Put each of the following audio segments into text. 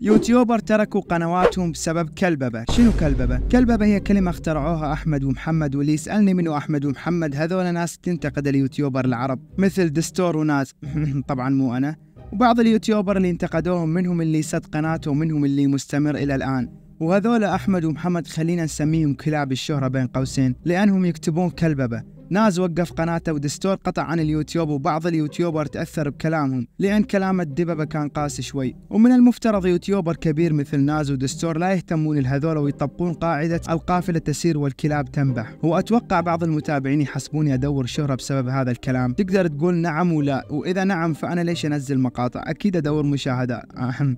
يوتيوبر تركوا قنواتهم بسبب كلببة. شنو كلببة؟ كلببة هي كلمة اخترعوها أحمد ومحمد، واللي يسألني منو أحمد ومحمد هذول ناس تنتقد اليوتيوبر العرب مثل دستور وناس طبعا مو أنا. وبعض اليوتيوبر اللي انتقدوهم منهم اللي سد قناته ومنهم اللي مستمر إلى الآن. وهذول أحمد ومحمد خلينا نسميهم كلاب الشهرة بين قوسين، لأنهم يكتبون كلببة. ناز وقف قناته ودستور قطع عن اليوتيوب، وبعض اليوتيوبر تأثر بكلامهم لأن كلام الدببة كان قاسي شوي. ومن المفترض يوتيوبر كبير مثل ناز ودستور لا يهتمون لهذول ويطبقون قاعدة القافلة تسير والكلاب تنبح. وأتوقع بعض المتابعين يحسبوني أدور شهرة بسبب هذا الكلام. تقدر تقول نعم ولا، وإذا نعم فأنا ليش أنزل مقاطع؟ أكيد أدور مشاهدات.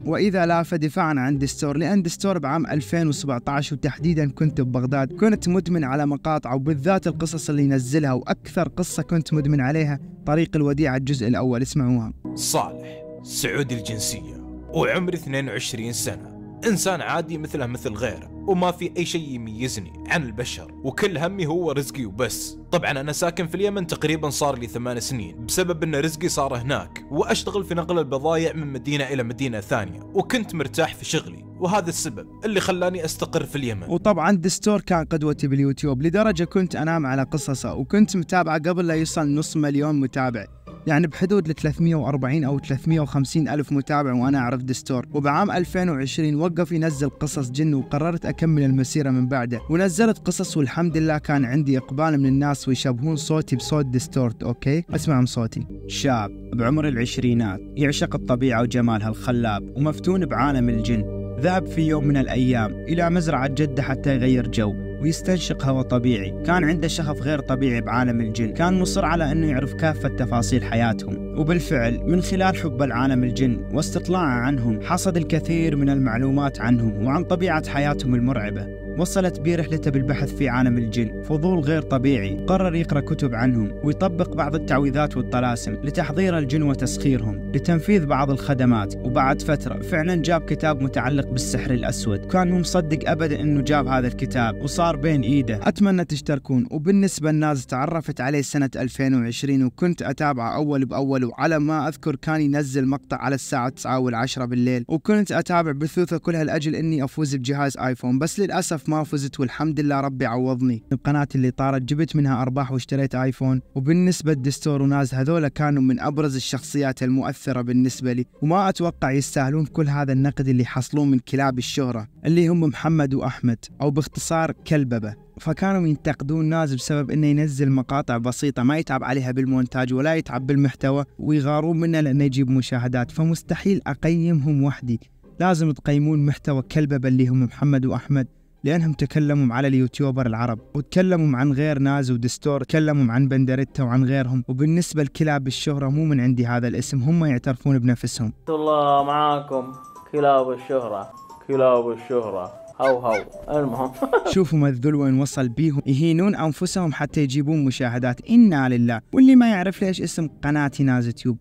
وإذا لا فدفاعا عن دستور، لأن دستور بعام 2017 وتحديدا كنت ببغداد كنت مدمن على مقاطع، وبالذات القصص اللي ينزلها، وأكثر قصة كنت مدمن عليها طريق الوديعة الجزء الأول. اسمعوها. صالح سعودي الجنسية وعمري 22 سنة، إنسان عادي مثله مثل غيره، وما في أي شيء يميزني عن البشر، وكل همي هو رزقي وبس. طبعا أنا ساكن في اليمن تقريبا صار لي 8 سنين بسبب أن رزقي صار هناك، وأشتغل في نقل البضائع من مدينة إلى مدينة ثانية، وكنت مرتاح في شغلي، وهذا السبب اللي خلاني أستقر في اليمن. وطبعا دستور كان قدوتي باليوتيوب لدرجة كنت أنام على قصصه، وكنت متابعه قبل لا يوصل نص مليون متابع، يعني بحدود ل 340 أو 350 ألف متابع وأنا أعرف دستور. وبعام 2020 وقف ينزل قصص جن، وقررت أكمل المسيرة من بعده، ونزلت قصص والحمد لله كان عندي إقبال من الناس ويشبهون صوتي بصوت دستورت. أوكي اسمعوا صوتي. شاب بعمر العشرينات يعشق الطبيعة وجمالها الخلاب، ومفتون بعالم الجن. ذهب في يوم من الأيام إلى مزرعة جدة حتى يغير جو ويستنشق هواء طبيعي. كان عنده شغف غير طبيعي بعالم الجن، كان مصر على أنه يعرف كافة تفاصيل حياتهم. وبالفعل من خلال حب العالم الجن واستطلاعه عنهم حصد الكثير من المعلومات عنهم وعن طبيعة حياتهم المرعبة. وصلت بيه رحلته بالبحث في عالم الجن فضول غير طبيعي، قرر يقرأ كتب عنهم ويطبق بعض التعويذات والطلاسم لتحضير الجن وتسخيرهم لتنفيذ بعض الخدمات. وبعد فترة فعلا جاب كتاب متعلق بالسحر الأسود، كان مو مصدق أبدا أنه جاب هذا الكتاب وصار بين إيده. أتمنى تشتركون. وبالنسبة للناس تعرفت عليه سنة 2020 وكنت أتابعه أول بأول، وعلى ما أذكر كان ينزل مقطع على الساعة 9 والعشرة بالليل، وكنت أتابع بثوثه كلها لأجل أني أفوز بجهاز آيفون، بس للأسف ما فزت، والحمد لله ربي عوضني. بقناتي اللي طارت جبت منها أرباح واشتريت آيفون. وبالنسبة لدستور وناز هذولا كانوا من أبرز الشخصيات المؤثرة بالنسبة لي، وما أتوقع يستاهلون كل هذا النقد اللي حصلوه من كلاب الشهرة اللي هم محمد وأحمد، أو باختصار كلببة. فكانوا ينتقدون ناز بسبب انه ينزل مقاطع بسيطة ما يتعب عليها بالمونتاج ولا يتعب بالمحتوى، ويغارون منه لانه يجيب مشاهدات. فمستحيل اقيمهم وحدي، لازم تقيمون محتوى كلببة اللي هم محمد واحمد، لأنهم تكلموا على اليوتيوبر العرب وتكلموا عن غير ناز ودستور، تكلموا عن بندريتا وعن غيرهم. وبالنسبة لكلاب الشهرة مو من عندي هذا الاسم، هم يعترفون بنفسهم. الله معاكم كلاب الشهرة، كلاب الشهرة هو المهم. شوفوا مذل وين وصل بيهم، يهينون أنفسهم حتى يجيبون مشاهدات. إنا لله. واللي ما يعرف ليش اسم قناتي ناز يوتيوب،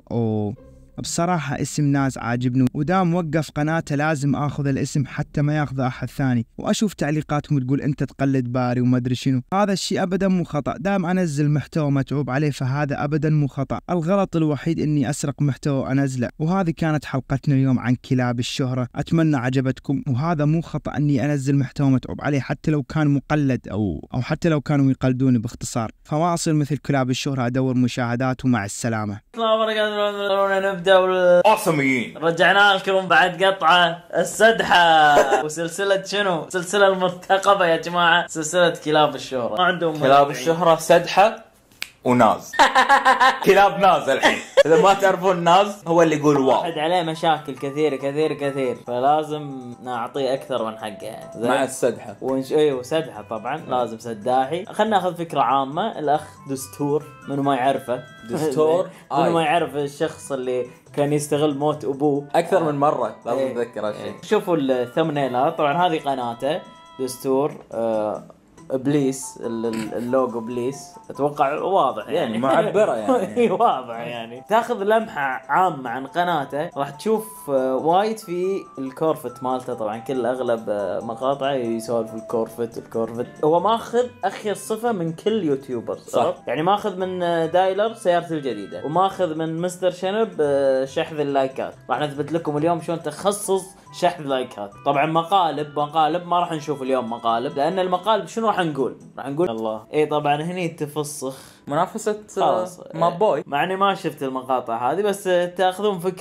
بصراحة اسم ناز عاجبني، ودام وقف قناته لازم اخذ الاسم حتى ما ياخذ احد ثاني. واشوف تعليقاتهم تقول انت تقلد باري وما ادري شنو. هذا الشيء ابدا مو خطأ، دام انزل محتوى متعوب عليه فهذا ابدا مو خطأ. الغلط الوحيد اني اسرق محتوى وانزله. وهذه كانت حلقتنا اليوم عن كلاب الشهرة، اتمنى عجبتكم. وهذا مو خطأ اني انزل محتوى متعوب عليه حتى لو كان مقلد او حتى لو كانوا يقلدوني. باختصار فما اصير مثل كلاب الشهرة ادور مشاهدات. ومع السلامة. أوسميين رجعنا لكم بعد قطعة السدحة وسلسلة شنو؟ سلسلة المرتقبة يا جماعة، سلسلة كلاب الشهرة. ما عندهم كلاب الشهرة سدحة وناز. كلاب ناز الحين، إذا ما تعرفون ناز هو اللي يقول واو. واحد عليه مشاكل كثير كثير كثير، فلازم نعطيه أكثر من حقه يعني. مع السدحة أيوه سدحة طبعا لازم سداحي. خلنا ناخذ فكرة عامة. الأخ دستور منو ما يعرفه؟ دستور منو ما يعرف الشخص اللي كان يستغل موت أبوه أكثر من مرة، لازم نتذكر هالشيء. شوفوا الثمنيلات، طبعا هذه قناته دستور ابليس، اللوجو ابليس، اتوقع واضح يعني معبره يعني. واضح يعني. تاخذ لمحه عامه عن قناته راح تشوف وايد في الكورفت مالته. طبعا كل اغلب مقاطعه يسولف الكورفت. هو ماخذ اخي الصفه من كل يوتيوبر صح؟ يعني ماخذ من دايلر سيارته الجديده، وماخذ من مستر شنب شحذ اللايكات. راح نثبت لكم اليوم شلون تخصص شحذ لايكات. طبعا مقالب ما راح نشوف اليوم مقالب، لان المقالب شنو راح نقول الله اي طبعا هني تفسخ منافسة خلاص ماب بوي. مع اني ما شفت المقاطع هذه، بس تاخذون فكرة